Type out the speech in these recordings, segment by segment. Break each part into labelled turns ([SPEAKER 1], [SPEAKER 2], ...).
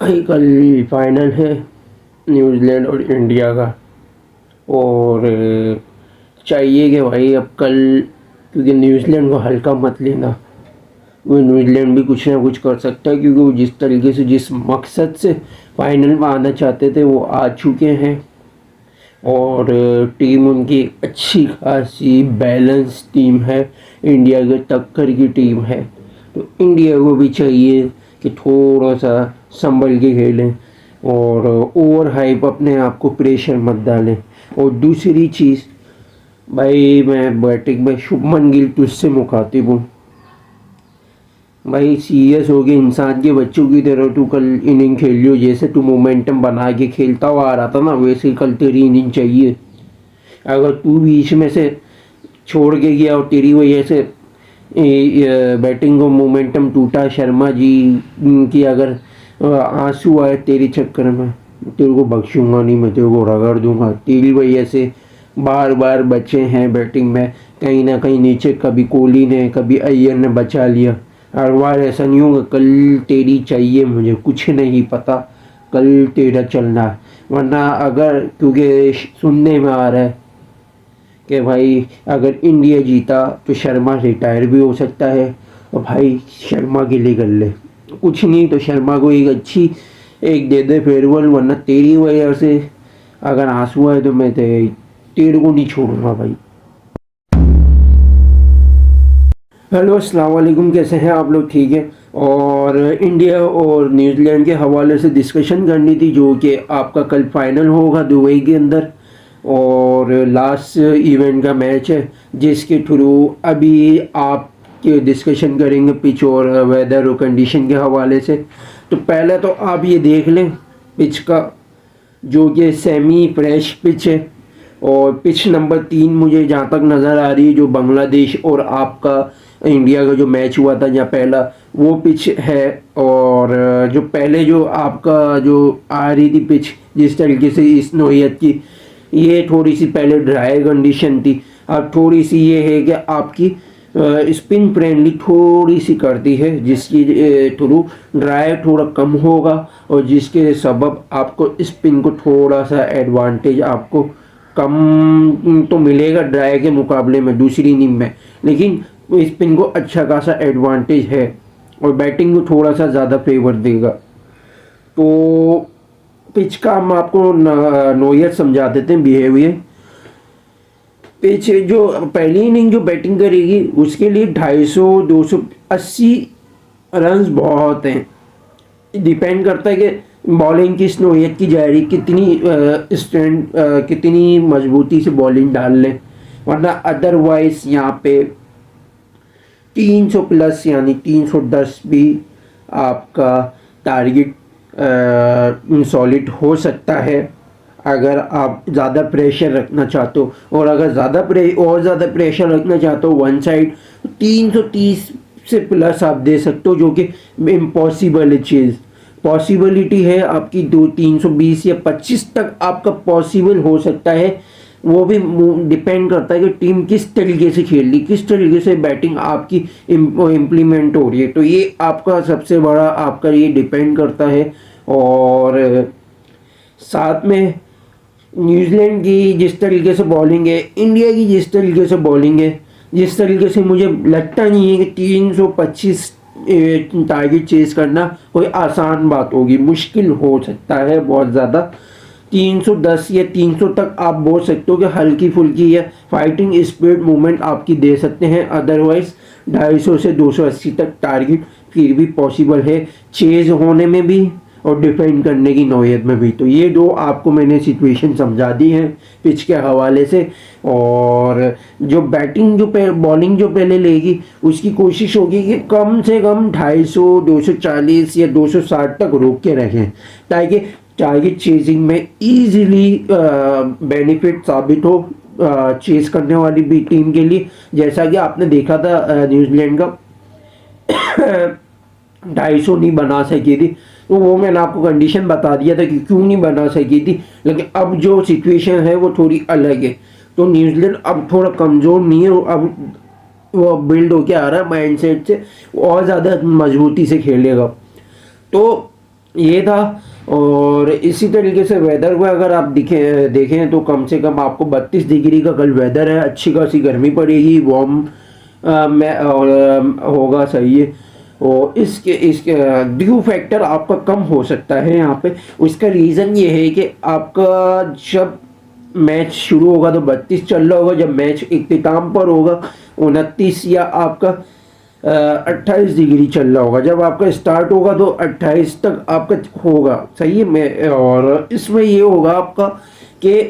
[SPEAKER 1] भाई कल फाइनल है न्यूजीलैंड और इंडिया का। और चाहिए कि भाई अब कल, क्योंकि न्यूजीलैंड को हल्का मत लेना। वो न्यूजीलैंड भी कुछ ना कुछ कर सकता है, क्योंकि वो जिस तरीके से जिस मकसद से फाइनल में आना चाहते थे वो आ चुके हैं। और टीम उनकी अच्छी खासी बैलेंस टीम है, इंडिया के टक्कर की टीम है। तो इंडिया को भी चाहिए कि थोड़ा सा संभल के खेलें और ओवर हाइप अपने आप को प्रेशर मत डालें। और दूसरी चीज़ भाई, मैं बैटिंग में शुभमन गिल तुझसे मुखातिब हूँ भाई। सीरियस हो गए, इंसान के बच्चों की तरह तू कल इनिंग खेलियो। जैसे तू मोमेंटम बना के खेलता हुआ आ रहा था ना, वैसे कल तेरी इनिंग चाहिए। अगर तू बीच में से छोड़ के गया और तेरी वजह से बैटिंग को मोमेंटम टूटा, शर्मा जी की अगर आंसू आए तेरे चक्कर में, तेरे को बख्शूंगा नहीं, मैं तेरे को रगड़ दूंगा। तेरी वजह से बार बार बचे हैं बैटिंग में, कहीं ना कहीं नीचे कभी कोहली ने कभी अय्यर ने बचा लिया। हर बार ऐसा नहीं होगा। कल तेरी चाहिए, मुझे कुछ नहीं पता, कल तेरा चलना है। वरना अगर, क्योंकि सुनने में आ रहा है कि भाई अगर इंडिया जीता तो शर्मा रिटायर भी हो सकता है। और भाई शर्मा के लिए कर ले, कुछ नहीं तो शर्मा को एक अच्छी एक दे दे फेयरवेल। वरना तेरी वजह से अगर आंसू आए तो मैं तेरे को नहीं छोड़ूंगा भाई। हेलो, अस्सलाम वालेकुम, कैसे हैं आप लोग? ठीक है। और इंडिया और न्यूजीलैंड के हवाले से डिस्कशन करनी थी, जो कि आपका कल फाइनल होगा दुबई के अंदर। और लास्ट इवेंट का मैच है, जिसके थ्रू अभी आप के डिस्कशन करेंगे पिच और वेदर और कंडीशन के हवाले से। तो पहले तो आप ये देख लें पिच का, जो कि सेमी फ्रेश पिच है। और पिच नंबर 3 मुझे जहाँ तक नज़र आ रही है, जो बांग्लादेश और आपका इंडिया का जो मैच हुआ था, जहाँ पहला वो पिच है। और जो पहले जो आपका जो आ रही थी पिच जिस तरीके से इस नौयत की, ये थोड़ी सी पहले ड्राई कंडीशन थी। अब थोड़ी सी ये है कि आपकी स्पिन फ्रेंडली थोड़ी सी करती है, जिसकी थ्रू ड्राई थोड़ा कम होगा और जिसके सबब आपको स्पिन को थोड़ा सा एडवांटेज आपको कम तो मिलेगा ड्राई के मुकाबले में दूसरी इनिंग में, लेकिन स्पिन को अच्छा खासा एडवांटेज है और बैटिंग को थोड़ा सा ज़्यादा फेवर देगा। तो पिच का हम आपको नोयत समझा देते हैं, बिहेवियर। पिच जो पहली इनिंग जो बैटिंग करेगी उसके लिए 250 280 रन्स बहुत हैं। डिपेंड करता है कि बॉलिंग किस नोयत की जा रही, कितनी स्ट्रेंथ कितनी मजबूती से बॉलिंग डाल लें। वरना अदरवाइज यहाँ पे 300 प्लस यानी 310 भी आपका टारगेट सॉलिड हो सकता है, अगर आप ज़्यादा प्रेशर रखना चाहते हो। और अगर ज़्यादा प्रेशर रखना चाहते हो वन साइड, तो 330 से प्लस आप दे सकते हो, जो कि इम्पॉसिबल है चीज़। पॉसिबिलिटी है आपकी 320 या 25 तक आपका पॉसिबल हो सकता है। वो भी डिपेंड करता है कि टीम किस तरीके से खेल रही, किस तरीके से बैटिंग आपकी इम्प्लीमेंट हो रही है। तो ये आपका सबसे बड़ा आपका ये डिपेंड करता है। और साथ में न्यूजीलैंड की जिस तरीके से बॉलिंग है, इंडिया की जिस तरीके से बॉलिंग है, जिस तरीके से मुझे लगता नहीं है कि 325 टारगेट चेज करना कोई आसान बात होगी, मुश्किल हो सकता है बहुत ज़्यादा। 310 या 300 तक आप बोल सकते हो कि हल्की फुल्की या फाइटिंग स्पिरिट मूवमेंट आपकी दे सकते हैं। अदरवाइज 250 से 280 तक टारगेट फिर भी पॉसिबल है, चेज होने में भी और डिफेंड करने की नौयत में भी। तो ये दो आपको मैंने सिचुएशन समझा दी है पिच के हवाले से। और जो बैटिंग जो बॉलिंग जो पहले लेगी उसकी कोशिश होगी कि कम से कम 250 240 या 260 तक रोक के रखें, ताकि टारगेट चेजिंग में ईजिली बेनिफिट साबित हो चेज करने वाली भी टीम के लिए। जैसा कि आपने देखा था न्यूजीलैंड का 250 नहीं बना सकी थी, तो वो मैंने आपको कंडीशन बता दिया था कि क्यों नहीं बना सकी थी। लेकिन अब जो सिचुएशन है वो थोड़ी अलग है। तो न्यूजीलैंड अब थोड़ा कमज़ोर नहीं है, अब वो बिल्ड होके आ रहा है माइंडसेट से, और ज़्यादा मजबूती से खेलेगा। तो ये था। और इसी तरीके से वेदर में अगर आप देखें तो कम से कम आपको 32 डिग्री का कल वेदर है, अच्छी खासी गर्मी पड़ेगी, वार्म में और होगा, सही है। और इसके ड्यू फैक्टर आपका कम हो सकता है यहाँ पे। उसका रीज़न ये है कि आपका जब मैच शुरू होगा तो 32 चल रहा होगा, जब मैच इख्तिताम पर होगा 29 या आपका 28 डिग्री चल रहा होगा, जब आपका स्टार्ट होगा तो 28 तक आपका होगा, सही है। मैं और इसमें ये होगा आपका कि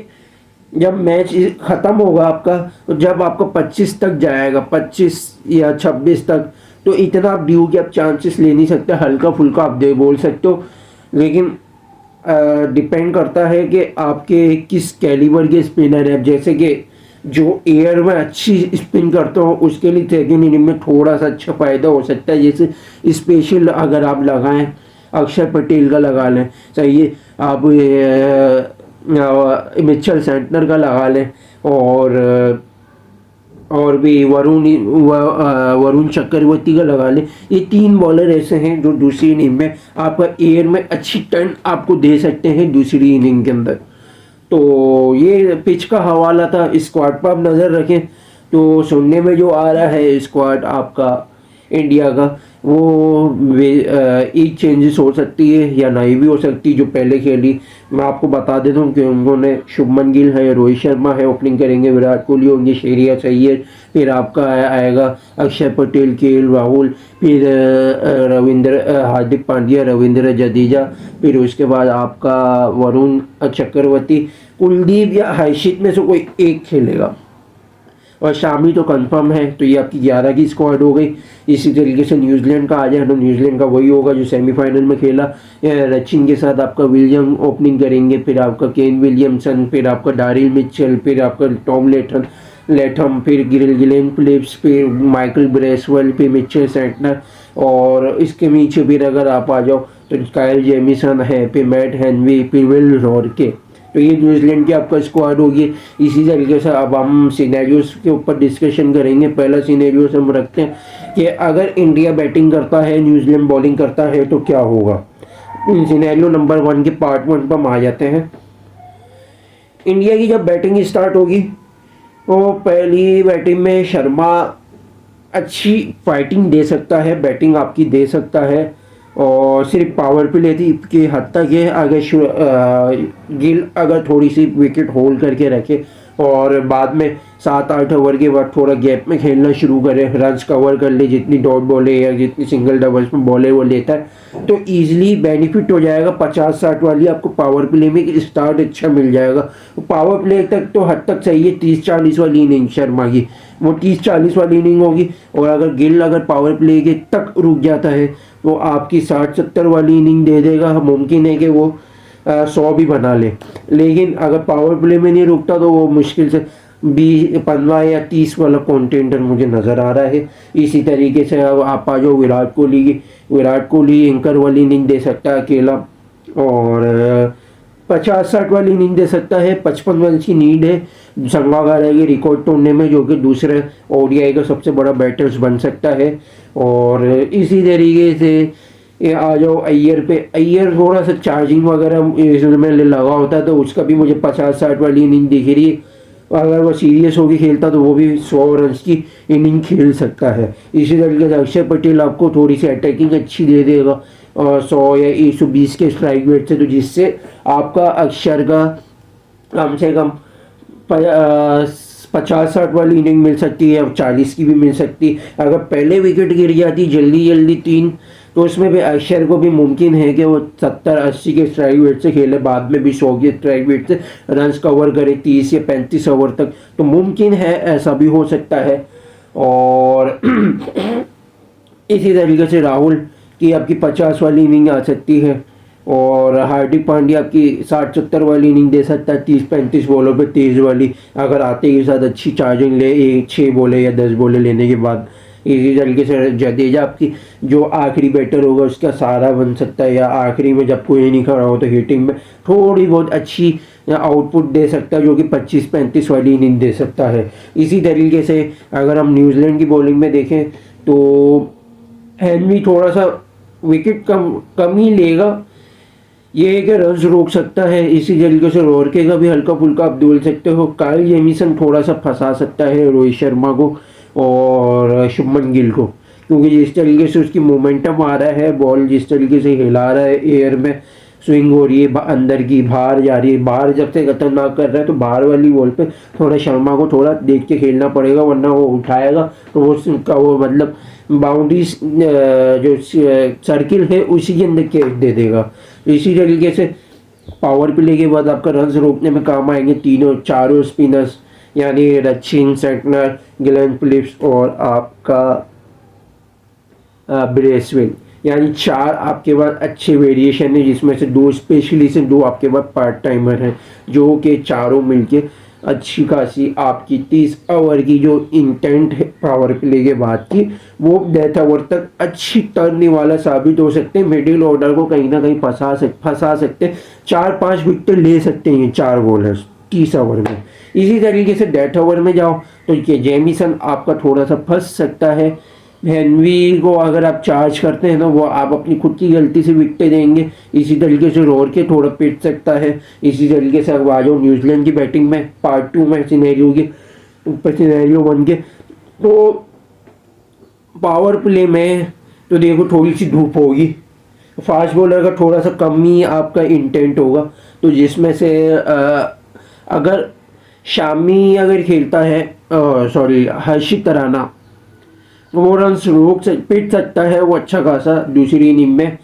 [SPEAKER 1] जब मैच ख़त्म होगा आपका, तो जब आपका 25 तक जाएगा, 25 या 26 तक, तो इतना आप ड्यू के आप चांसेस ले नहीं सकते, हल्का फुल्का आप दे बोल सकते हो। लेकिन डिपेंड करता है कि आपके किस कैलिबर के स्पिनर है। जैसे कि जो एयर में अच्छी स्पिन करते हो उसके लिए सेकेंड इनिंग में थोड़ा सा अच्छा फ़ायदा हो सकता है। जैसे स्पेशल अगर आप लगाएं, अक्षर पटेल का लगा लें, सही है, आप मिचेल सेंटनर का लगा लें, और भी वरुण चक्रवर्ती का लगा लें। ये 3 बॉलर ऐसे हैं जो दूसरी इनिंग में आपका एयर में अच्छी टर्न आपको दे सकते हैं दूसरी इनिंग के अंदर। तो ये पिच का हवाला था। स्क्वाड पर आप नज़र रखें तो सुनने में जो आ रहा है स्क्वाड आपका इंडिया का वो एक चेंजेस हो सकती है या नहीं भी हो सकती। जो पहले खेली मैं आपको बता देता हूँ कि उन्होंने शुभमन गिल है, रोहित शर्मा है, ओपनिंग करेंगे, विराट कोहली होंगे, श्रेयस अय्यर, फिर आपका आएगा अक्षर पटेल, केएल राहुल, फिर हार्दिक पांड्या, रविंद्र जडेजा, फिर उसके बाद आपका वरुण चक्रवर्ती, कुलदीप या हर्षित में से कोई एक खेलेगा। और शामी तो कंफर्म है। तो ये आपकी 11 की स्क्वाड हो गई। इसी तरीके से न्यूजीलैंड का आ जाए तो न्यूजीलैंड का वही होगा जो सेमीफाइनल में खेला। रचिन के साथ आपका विलियम ओपनिंग करेंगे, फिर आपका केन विलियमसन, फिर आपका डारिल मिचेल, फिर आपका टॉम लेथम, फिर गिलेन फिलिप्स, फिर माइकल ब्रेसवेल, फिर मिचेल सेंटनर। और इसके नीचे फिर अगर आप आ जाओ तो काइल जेमिसन है, फिर मैट हेनरी, फिर विल रॉर्के। तो ये न्यूजीलैंड की आपका स्क्वाड होगी। इसी तरीके से अब हम सिनेरियोस के ऊपर डिस्कशन करेंगे। पहला सिनेरियोस हम रखते हैं कि अगर इंडिया बैटिंग करता है, न्यूजीलैंड बॉलिंग करता है तो क्या होगा। सिनेरियो नंबर 1 के पार्ट 1 पर हम आ जाते हैं। इंडिया की जब बैटिंग स्टार्ट होगी तो पहली बैटिंग में शर्मा अच्छी फाइटिंग दे सकता है, बैटिंग आपकी दे सकता है, और सिर्फ पावर प्ले की हद तक है। अगर गिल अगर थोड़ी सी विकेट होल्ड करके रखे और बाद में 7-8 ओवर के बाद थोड़ा गैप में खेलना शुरू करे, रन्स कवर कर ले, जितनी डॉट बॉले या जितनी सिंगल डबल्स में बॉले वो लेता है तो ईजिली बेनिफिट हो जाएगा। 50-60 वाली आपको पावर प्ले में स्टार्ट अच्छा मिल जाएगा। पावर प्ले तक तो हद तक सही है। 30-40 वाली इनिंग शर्मा की वो 30-40 वाली इनिंग होगी। और अगर गिल अगर पावर प्ले के तक रुक जाता है तो आपकी 60-70 वाली इनिंग दे देगा। मुमकिन है कि वो 100 भी बना ले। लेकिन अगर पावर प्ले में नहीं रुकता तो वो मुश्किल से 15 या 30 वाला कॉन्टेंडर मुझे नज़र आ रहा है। इसी तरीके से अब आप आ जाओ विराट कोहली की। विराट कोहली एंकर वाली इनिंग दे सकता है अकेला, और 50-60 वाली इनिंग दे सकता है। 55 रन की नीड है संगाकारा के रिकॉर्ड तोड़ने में, जो कि दूसरे ओडीआई का सबसे बड़ा बैटर्स बन सकता है। और इसी तरीके से ये आ जाओ अय्यर पे। अय्यर थोड़ा सा चार्जिंग वगैरह इसमें लगा होता है तो उसका भी मुझे 50-60 वाली इनिंग दिख रही है। अगर वो सीरियस होकर खेलता तो वो भी 100 रन की इनिंग खेल सकता है। इसी तरीके से अक्षर पटेल आपको थोड़ी सी अटैकिंग अच्छी दे देगा, और 100 या 120 के स्ट्राइक रेट से, तो जिससे आपका अक्षर का कम से कम 50-60 वाली इनिंग मिल सकती है, अब 40 की भी मिल सकती है। अगर पहले विकेट गिर जाती जल्दी जल्दी 3, तो उसमें भी अक्षर को भी मुमकिन है कि वो 70-80 के स्ट्राइक रेट से खेले, बाद में भी 100 के स्ट्राइक रेट से रन्स कवर करे 30 या 35 ओवर तक। तो मुमकिन है, ऐसा भी हो सकता है। और इसी तरीके से राहुल की आपकी 50 वाली इनिंग आ सकती है, और हार्दिक पांड्या आपकी 60-70 वाली इनिंग दे सकता है 30-35 बॉलों पे तेज़ वाली, अगर आते के साथ अच्छी चार्जिंग ले 6 बोले या 10 बोले लेने के बाद। इसी तरीके से जडेजा आपकी जो आखिरी बैटर होगा उसका सहारा बन सकता है, या आखिरी में जब कोई नहीं खड़ा हो तो हिटिंग में थोड़ी बहुत अच्छी आउटपुट दे सकता है, जो कि 25-35 वाली इनिंग दे सकता है। इसी तरीके से अगर हम न्यूजीलैंड की बॉलिंग में देखें तो हेनरी थोड़ा सा विकेट कम ही लेगा, ये है कि रन्स रोक सकता है, इसी तरीके से रोरके का भी हल्का फुल्का आप बोल सकते हो। काइल जेमिसन थोड़ा सा फंसा सकता है रोहित शर्मा को और शुभमन गिल को, क्योंकि जिस तरीके से उसकी मोमेंटम आ रहा है, बॉल जिस तरीके से हिला रहा है, एयर में स्विंग हो रही है, अंदर की बाहर जा रही है, बाहर जब से खतरनाक कर रहा है तो बाहर वाली बॉल पे थोड़ा शर्मा को थोड़ा देख के खेलना पड़ेगा, वरना वो उठाएगा तो वो मतलब बाउंड्रीज जो सर्किल है उसी के अंदर कैच दे देगा। इसी तरीके से पावर प्ले के बाद आपका रन्स रोकने में काम आएंगे तीनों चारों स्पिनर्स, यानी रचिन, सेंटनर, गिलेन फिलिप्स और आपका ब्रेसवेल। यानी चार आपके पास अच्छे वेरिएशन है, जिसमें से दो स्पेशलिस्ट हैं, दो आपके पास पार्ट टाइमर हैं, जो कि चारों मिलके अच्छी खासी आपकी 30 ओवर की जो इंटेंट है पावर प्ले के बाद की, वो डेथ ओवर तक अच्छी टर्न वाला साबित हो सकते हैं। मिडिल ऑर्डर को कहीं ना कहीं फंसा सकते हैं, 4-5 विकेट ले सकते हैं ये चार बॉलर्स 30 ओवर में। इसी तरीके से डेथ ओवर में जाओ तो ये जेमिसन आपका थोड़ा सा फंस सकता है। हेनवी को अगर आप चार्ज करते हैं तो वो आप अपनी खुद की गलती से विकेट देंगे। इसी तरीके से रोर के थोड़ा पिट सकता है। इसी तरीके से अब आ जाओ न्यूजीलैंड की बैटिंग में, पार्ट 2 में सिनेरियो के ऊपर सिनेरियो बन के, तो पावर प्ले में तो देखो थोड़ी सी धूप होगी, फास्ट बॉलर का थोड़ा सा कम ही आपका इंटेंट होगा, तो जिसमें से अगर शामी अगर खेलता है, सॉरी हर्षित राणा, वो रन्स पिट सकता है वो अच्छा खासा दूसरी इनिंग में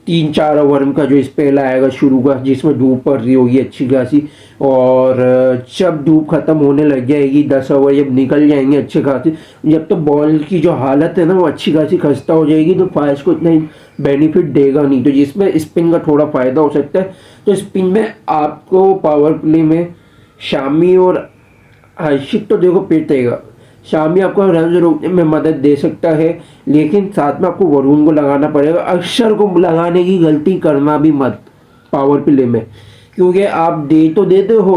[SPEAKER 1] 3-4 ओवर का जो स्पेल आएगा शुरू का, जिसमें धूप पड़ रही होगी अच्छी खासी। और जब धूप खत्म होने लग जाएगी, 10 ओवर जब निकल जाएंगे अच्छे खासी, जब तो बॉल की जो हालत है ना वो अच्छी खासी खस्ता हो जाएगी, तो फास्ट को इतना बेनिफिट देगा नहीं, तो जिसमें स्पिन का थोड़ा फ़ायदा हो सकता है। तो स्पिन में आपको पावर प्ले में शामी और हर्षित तो देखो पिटेगा, शामी आपको रन रोकने में मदद दे सकता है, लेकिन साथ में आपको वरुण को लगाना पड़ेगा। अक्षर को लगाने की गलती करना भी मत पावर प्ले में, क्योंकि आप दे तो देते हो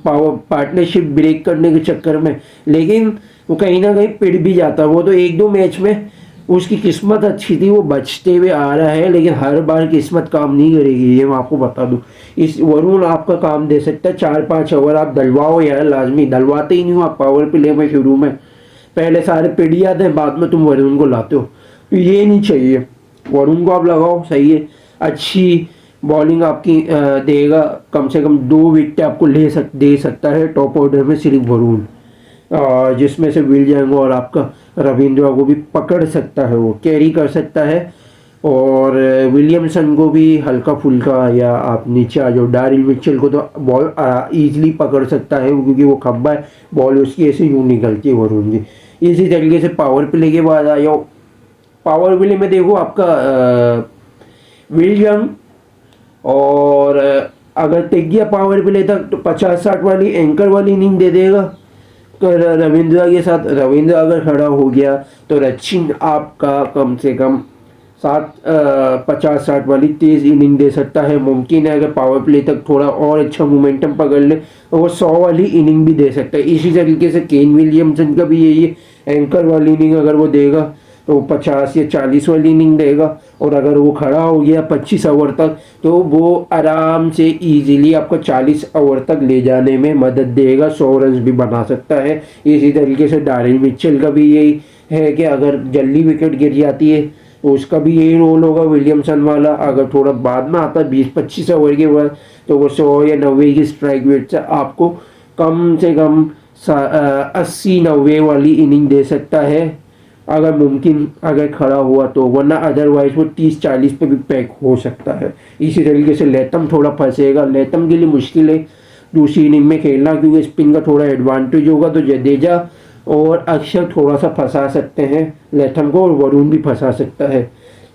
[SPEAKER 1] पावर पार्टनरशिप ब्रेक करने के चक्कर में, लेकिन वो कहीं ना कहीं पिट भी जाता है। वो तो 1-2 मैच में उसकी किस्मत अच्छी थी, वो बचते हुए आ रहा है, लेकिन हर बार किस्मत काम नहीं करेगी, ये मैं आपको बता दूं। इस वरुण आपका काम दे सकता है, 4-5 ओवर आप डलवाओ यार, लाजमी डलवाते ही नहीं हो आप पावर प्ले में। शुरू में पहले सारे पिट जाते हैं, बाद में तुम वरुण को लाते हो, तो ये नहीं चाहिए। वरुण को आप लगाओ, सही है, अच्छी बॉलिंग आपकी देगा, कम से कम 2 विकेट आपको दे सकता है टॉप ऑर्डर में सिर्फ वरुण, जिसमें से विल जंग और आपका रविंद्रा को भी पकड़ सकता है, वो कैरी कर सकता है। और विलियमसन को भी हल्का फुल्का, या आप नीचे आ जाओ डारिल मिचेल को तो बॉल ईजिली पकड़ सकता है, क्योंकि वो खब्बा है, बॉल उसकी ऐसे यूँ निकलती है वरुण की। इसी तरीके से पावर प्ले के बाद आ जाओ, पावर प्ले में देखो आपका विल जंग, और अगर टिक गया पावर प्ले तक तो 50-60 वाली एंकर वाली इनिंग दे देगा रविंद्रा के साथ। रविंद्रा अगर खड़ा हो गया तो रचिन आपका कम से कम 50-60 वाली तेज इनिंग दे सकता है। मुमकिन है अगर पावर प्ले तक थोड़ा और अच्छा मोमेंटम पकड़ ले तो वो 100 वाली इनिंग भी दे सकता है। इसी तरीके से केन विलियमसन का भी यही एंकर वाली इनिंग अगर वो देगा तो 50 या 40 वाली इनिंग देगा, और अगर वो खड़ा हो गया 25 ओवर तक तो वो आराम से इजीली आपको 40 ओवर तक ले जाने में मदद देगा, 100 रन भी बना सकता है। इसी तरीके से डारिल मिचेल का भी यही है कि अगर जल्दी विकेट गिर जाती है तो उसका भी यही रोल होगा विलियमसन वाला। अगर थोड़ा बाद में आता है 20-25 ओवर के बाद तो वो 100 या 90 की स्ट्राइक रेट से आपको कम से कम 80-90 वाली इनिंग दे सकता है, अगर मुमकिन अगर खड़ा हुआ तो, वरना अदरवाइज वो 30-40 पे भी पैक हो सकता है। इसी तरीके से लेथम थोड़ा फंसेगा, लेथम के लिए मुश्किल है दूसरी इनिंग में खेलना, क्योंकि स्पिन का थोड़ा एडवांटेज होगा, तो जडेजा और अक्षर थोड़ा सा फंसा सकते हैं लेथम को, और वरुण भी फंसा सकता है,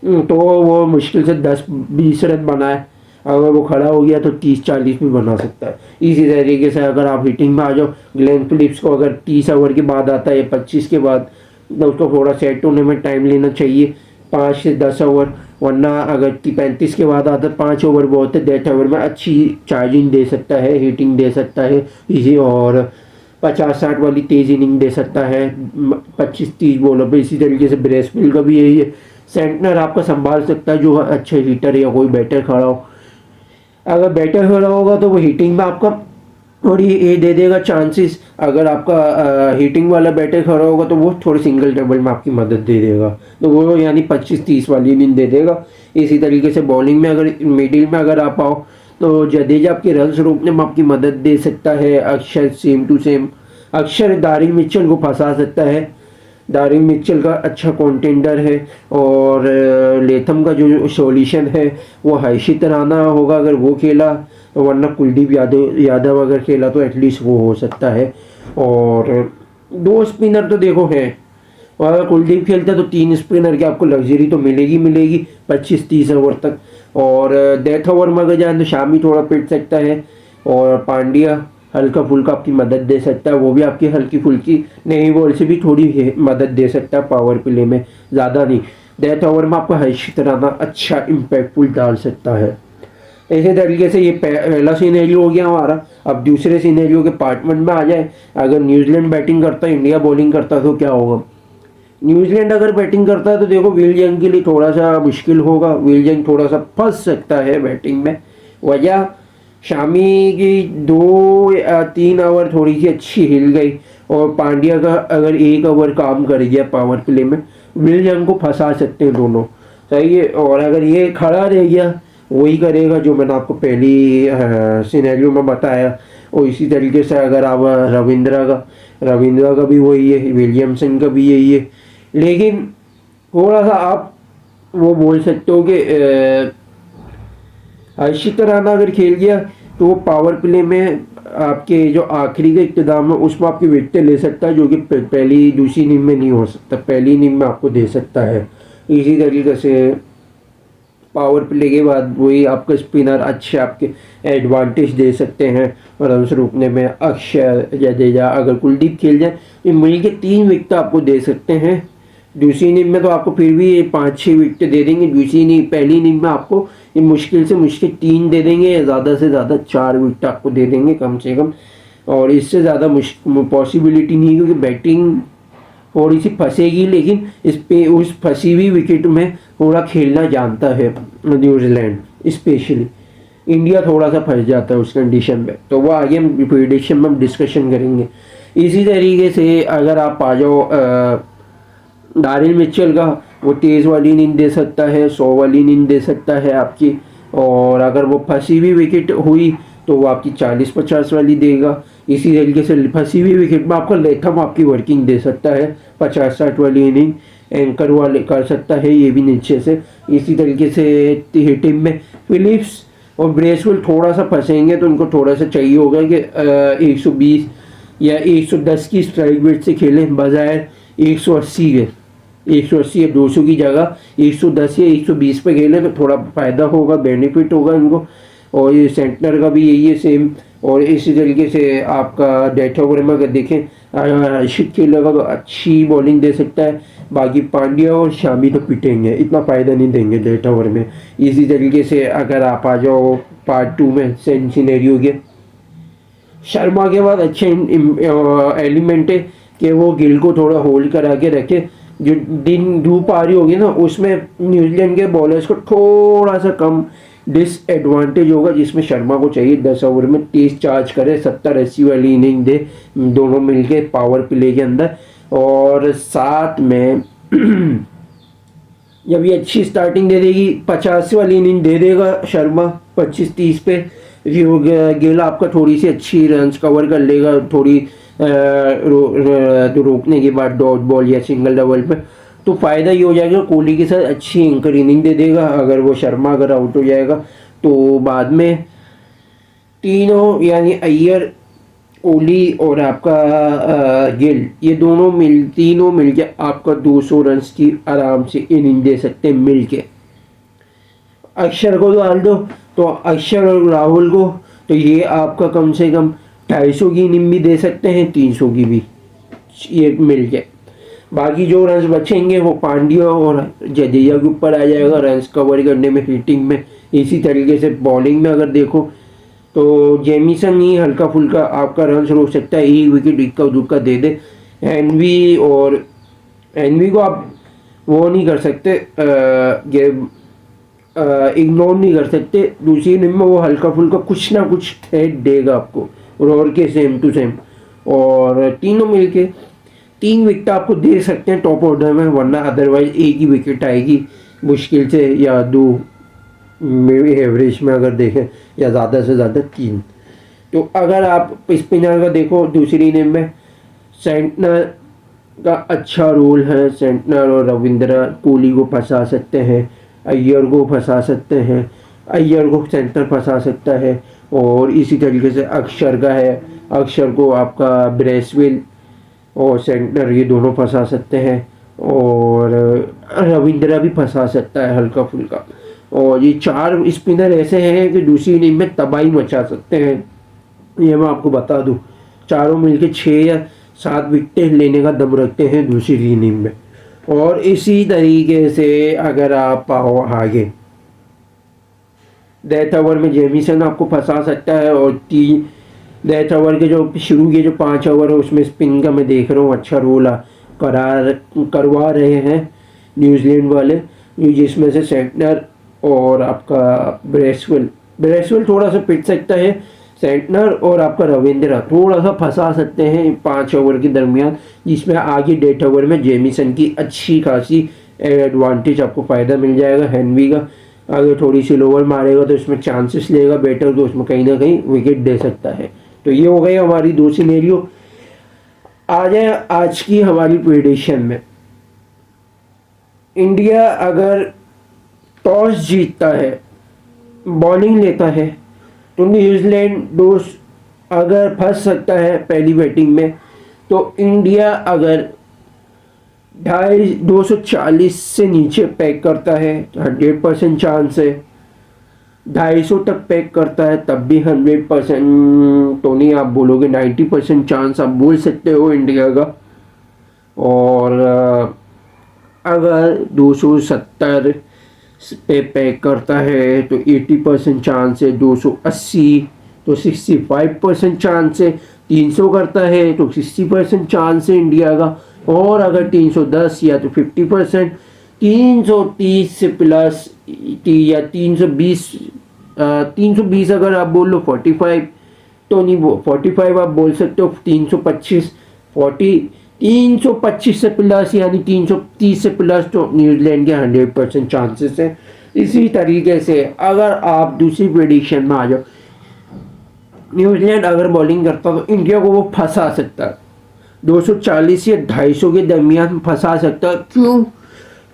[SPEAKER 1] तो वो मुश्किल से 10-20 रन बनाए। अगर वो खड़ा हो गया तो 30-40 भी बना सकता है। इसी तरीके से अगर आप हिटिंग में आ जाओ, ग्लेन फिलिप्स को अगर 30 ओवर के बाद आता है, 25 के बाद, तो उसको थोड़ा सेट होने में टाइम लेना चाहिए, 5 से 10 ओवर, वरना अगर 35 के बाद आता है 5 ओवर बहुत है, डेथ ओवर में अच्छी चार्जिंग दे सकता है, हिटिंग दे सकता है इसी, और 50-60 वाली तेज इनिंग दे सकता है 25-30 बॉलों पे। इसी तरीके से ब्रेसवेल का भी यही है, सेंटनर आपका संभाल सकता है जो अच्छा हिटर या कोई बैटर खड़ा हो। अगर बैटर हो रहा होगा तो वो हिटिंग में आपका थोड़ी ये दे देगा चांसेस। अगर आपका हिटिंग वाला बैटर खड़ा होगा तो वो थोड़ी सिंगल टेबल में आपकी मदद दे देगा, तो वो यानी 25-30 वाली इनिंग दे देगा। इसी तरीके से बॉलिंग में अगर मिडिल में अगर आप आओ तो जडेजा आपके रन्स रोकने में आपकी मदद दे सकता है। अक्षर सेम टू सेम, अक्षर दारिल मिचेल को फंसा सकता है। दारिल मिचेल का अच्छा कॉन्टेंडर है। और लेथम का जो सॉल्यूशन है वो हर्षित राणा होगा अगर वो खेला, वरना कुलदीप यादव अगर खेला तो एटलीस्ट वो हो सकता है। और दो स्पिनर तो देखो है, और अगर कुलदीप खेलता है तो 3 स्पिनर की आपको लग्जरी तो मिलेगी मिलेगी 25-30 ओवर तक। और डेथ ओवर में अगर जाए तो शामी थोड़ा पिट सकता है, और पांड्या हल्का फुल्का आपकी मदद दे सकता है, वो भी आपकी हल्की फुल्की नई बॉल से भी थोड़ी मदद दे सकता है पावर प्ले में, ज़्यादा नहीं। डेथ ओवर में आपका हर्षित राणा अच्छा इम्पैक्टफुल डाल सकता है। इसी तरीके से ये पहला सीनेरियो हो गया हमारा। अब दूसरे सीनेरियो के पार्ट 1 में आ जाए। अगर न्यूजीलैंड बैटिंग करता है, इंडिया बॉलिंग करता है तो क्या होगा। न्यूजीलैंड अगर बैटिंग करता है तो देखो विल जंग के लिए थोड़ा सा मुश्किल होगा, विल जंग थोड़ा सा फंस सकता है बैटिंग में। वजह शामी की 2 या 3 ओवर थोड़ी सी अच्छी हिल गई, और पांड्या का अगर 1 ओवर काम कर गया पावर प्ले में, विल जंग को फंसा सकते हैं दोनों, सही है। और अगर ये खड़ा रह गया, वही करेगा जो मैंने आपको पहली सिनेरियो में बताया। और इसी तरीके से अगर आप रविंद्रा का भी वही है, विलियमसन का भी यही है। लेकिन थोड़ा सा आप वो बोल सकते हो कि हर्षित राणा अगर खेल गया तो वो पावर प्ले में आपके जो आखिरी का इख्तिताम है उसमें आपकी विकेटें ले सकता है, जो कि पहली दूसरी इनिंग में नहीं हो सकता, पहली इनिंग में आपको दे सकता है। इसी तरीके से पावर प्ले के बाद वही आपका स्पिनर अच्छे आपके एडवांटेज दे सकते हैं रन्स रोकने में। अक्षर, जडेजा, अगर कुलदीप खेल जाए तो मिल के 3 विकेट आपको दे सकते हैं। दूसरी इनिंग में तो आपको फिर भी 5-6 विकेट दे देंगे। दूसरी इनिंग, पहली इनिंग में आपको ये मुश्किल से मुश्किल 3 दे देंगे, या ज़्यादा से ज़्यादा 4 विकेट आपको दे देंगे कम से कम। और इससे ज़्यादा पॉसिबिलिटी नहीं है, क्योंकि बैटिंग थोड़ी सी फंसेगी, लेकिन इस पे उस फंसी हुई विकेट में थोड़ा खेलना जानता है न्यूजीलैंड स्पेशली। इंडिया थोड़ा सा फंस जाता है उस कंडीशन में, तो वो आगे हम प्रेडिक्शन में हम डिस्कशन करेंगे। इसी तरीके से अगर आप आ जाओ दारिल मिचेल का, वो तेज़ वाली इनिंग दे सकता है, 100 वाली इनिंग दे सकता है आपकी। और अगर वो फंसी हुई विकेट हुई तो वो आपकी 40-50 वाली देगा। इसी तरीके से फंसी हुई विकेट में आपका लेथम आपकी वर्किंग दे सकता है, 50-60 वाली इनिंग एंकर वाले कर सकता है, ये भी नीचे से। इसी तरीके से हिटिंग में फिलिप्स और ब्रेसवेल थोड़ा सा फंसेंगे, तो उनको थोड़ा सा चाहिए होगा कि 120 या 110 की स्ट्राइक रेट से खेलें, बजाय 180 के। 180 या 200 की जगह 110 या 120 पे खेलें तो थोड़ा फ़ायदा होगा, बेनिफिट होगा इनको। और ये सेंटनर का भी यही है सेम। और इसी तरीके से आपका डेथ ओवर में अगर देखें, हर्षित खेलेगा तो अच्छी बॉलिंग दे सकता है। बाकी पांड्या और शामी तो पिटेंगे, इतना फ़ायदा नहीं देंगे डेथ ओवर में। इसी तरीके से अगर आप आ जाओ पार्ट 2 में सेम सिनेरियो के, शर्मा के बाद अच्छे एलिमेंट है कि वो गिल को थोड़ा होल्ड करा के रखे। जो दिन धूप आ रही होगी ना, उसमें न्यूजीलैंड के बॉलर्स को थोड़ा सा कम डिसएडवांटेज होगा, जिसमें शर्मा को चाहिए 10 ओवर में तेज चार्ज करे, 70-80 वाली इनिंग दे दोनों मिलके पावर प्ले के अंदर। और साथ में जब ये अच्छी स्टार्टिंग दे देगी, 50 वाली इनिंग दे देगा शर्मा 25-30 पे, गिल आपका थोड़ी सी अच्छी रन्स कवर कर लेगा, थोड़ी रोकने के बाद डॉट बॉल या सिंगल डबल पे, तो फ़ायदा ये हो जाएगा कोहली के साथ अच्छी एंकर इनिंग दे देगा। अगर वो शर्मा अगर आउट हो जाएगा तो बाद में तीनों यानी अय्यर, कोहली और आपका गिल, ये तीनों मिल के आपका 200 रन्स की आराम से इनिंग दे सकते हैं मिल के। अक्षर को डाल दो तो अक्षर और राहुल को, तो ये आपका कम से कम 250 की इनिंग भी दे सकते हैं, 300 की भी, ये मिल के। बाकी जो रन्स बचेंगे वो पांड्या और जडेजा के ऊपर आ जाएगा रन्स कवर करने में, हिटिंग में। इसी तरीके से बॉलिंग में अगर देखो तो जेमिसन ही हल्का फुल्का आपका रन्स रोक सकता है, 1 विकेट इक्का दुक्का दे दे। एनवी को आप वो नहीं कर सकते, इग्नोर नहीं कर सकते। दूसरी इनिंग में वो हल्का फुल्का कुछ ना कुछ थ्रेट देगा आपको, और के सेम टू सेम। और तीनों मिलके 3 विकेट आपको दे सकते हैं टॉप ऑर्डर में, वरना अदरवाइज एक ही विकेट आएगी मुश्किल से, या 2 एवरेज में अगर देखें, या ज़्यादा से ज़्यादा 3। तो अगर आप स्पिनर का देखो दूसरी इनिंग में, सेंटनर का अच्छा रोल है। सेंटनर और रविंद्र कोहली को फंसा सकते हैं, अय्यर को फंसा सकते हैं, अय्यर को सेंटर फंसा सकता है। और इसी तरीके से अक्षर का है, अक्षर को आपका ब्रेसवेल और सेंटनर ये दोनों फंसा सकते हैं, और रविंद्र भी फंसा सकता है हल्का फुल्का। और ये 4 स्पिनर ऐसे हैं कि दूसरी इनिंग में तबाही मचा सकते हैं, ये मैं आपको बता दूं। चारों मिलके 6 या 7 विकेटें लेने का दम रखते हैं दूसरी इनिंग में। और इसी तरीके से अगर आप पाओ आगे, डेथ ओवर में जेमिसन आपको फंसा सकता है। और डेथ ओवर के जो शुरू के जो 5 ओवर है उसमें स्पिन का मैं देख रहा हूँ अच्छा रोल करवा रहे हैं न्यूजीलैंड वाले, जिसमें से सेंटनर और आपका ब्रेसवेल थोड़ा सा पिट सकता है। सेंटनर और आपका रविंद्र थोड़ा सा फंसा सकते हैं 5 ओवर के दरमियान, जिसमें आगे डेथ ओवर में जेमिसन की अच्छी खासी एडवांटेज आपको फ़ायदा मिल जाएगा। हेनवी का अगर थोड़ी सी लोअर मारेगा तो इसमें चांसेस लेगा बेटर, तो उसमें कहीं ना कहीं विकेट दे सकता है। तो ये हो गई हमारी 2 सिनेरियो। आ जाए आज की हमारी प्रेडिक्शन में। इंडिया अगर टॉस जीतता है, बॉलिंग लेता है, तो न्यूजीलैंड अगर फंस सकता है पहली बैटिंग में, तो इंडिया अगर 240 से नीचे पैक करता है 100% चांस है। 250 तक पैक करता है तब भी 100% तो नहीं, आप बोलोगे 90% चांस आप बोल सकते हो इंडिया का। और अगर 270 पे पैक करता है तो 80% चांस है। 280 तो 65% चांस है। 300 करता है तो 60% चांस है इंडिया का। और अगर 310 या तो 50%, 330 से प्लस या 320 अगर आप बोल लो 45 तो नहीं, 45 आप बोल सकते हो। 325 से प्लस यानी 330 से प्लस तो न्यूजीलैंड के 100% चांसेस है। इसी तरीके से अगर आप दूसरी प्रेडिक्शन में आ जाओ, न्यूजीलैंड अगर बॉलिंग करता तो इंडिया को वो फंसा सकता है 240 या 250 के दरमियान फंसा सकता है। क्यों?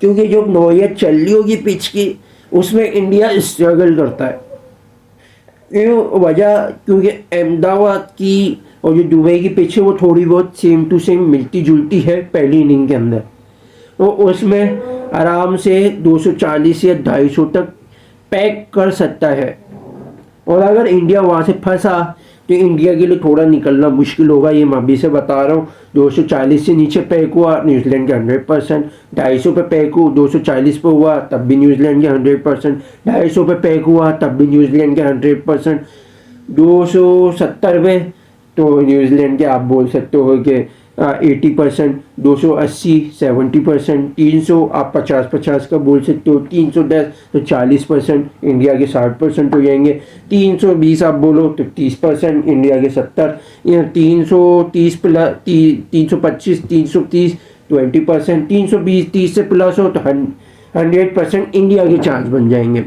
[SPEAKER 1] क्योंकि जो नौयत चल रही होगी पिच की उसमें इंडिया स्ट्रगल करता है। क्यों वजह? क्योंकि अहमदाबाद की और जो दुबई की पिच है वो थोड़ी बहुत सेम टू सेम मिलती जुलती है पहली इनिंग के अंदर, तो उसमें आराम से 240 या 250 तक पैक कर सकता है। और अगर इंडिया वहाँ से फंसा तो इंडिया के लिए थोड़ा निकलना मुश्किल होगा, ये मैं अभी से बता रहा हूँ। 240 से नीचे पैक हुआ न्यूजीलैंड के 100%, 250 पे पैक हुआ 240 पे हुआ तब भी न्यूजीलैंड के 100%, 250 पे पैक हुआ तब भी न्यूजीलैंड के 100%, 270 पे तो न्यूजीलैंड के आप बोल सकते हो कि 80%, 280 70%, 300 आप 50-50 का बोल सकते हो, 310 तो 40% इंडिया के 60% हो जाएंगे, 320 आप बोलो तो 30% इंडिया के 70, या 330 प्लस 325 330 20%, 320 30 से प्लस हो तो 100% इंडिया के चांस बन जाएंगे।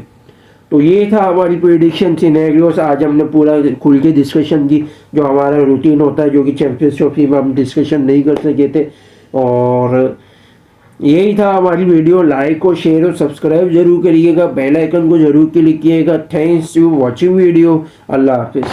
[SPEAKER 1] तो ये था हमारी प्रेडिक्शन सिनेरियोस। आज हमने पूरा खुल के डिस्कशन की, जो हमारा रूटीन होता है, जो कि चैंपियंस ट्रॉफी में हम डिस्कशन नहीं कर सके थे। और यही था हमारी वीडियो। लाइक और शेयर और सब्सक्राइब जरूर करिएगा, बेल आइकन को जरूर क्लिक कीजिएगा। Thanks to watching video. अल्लाह हाफिज़।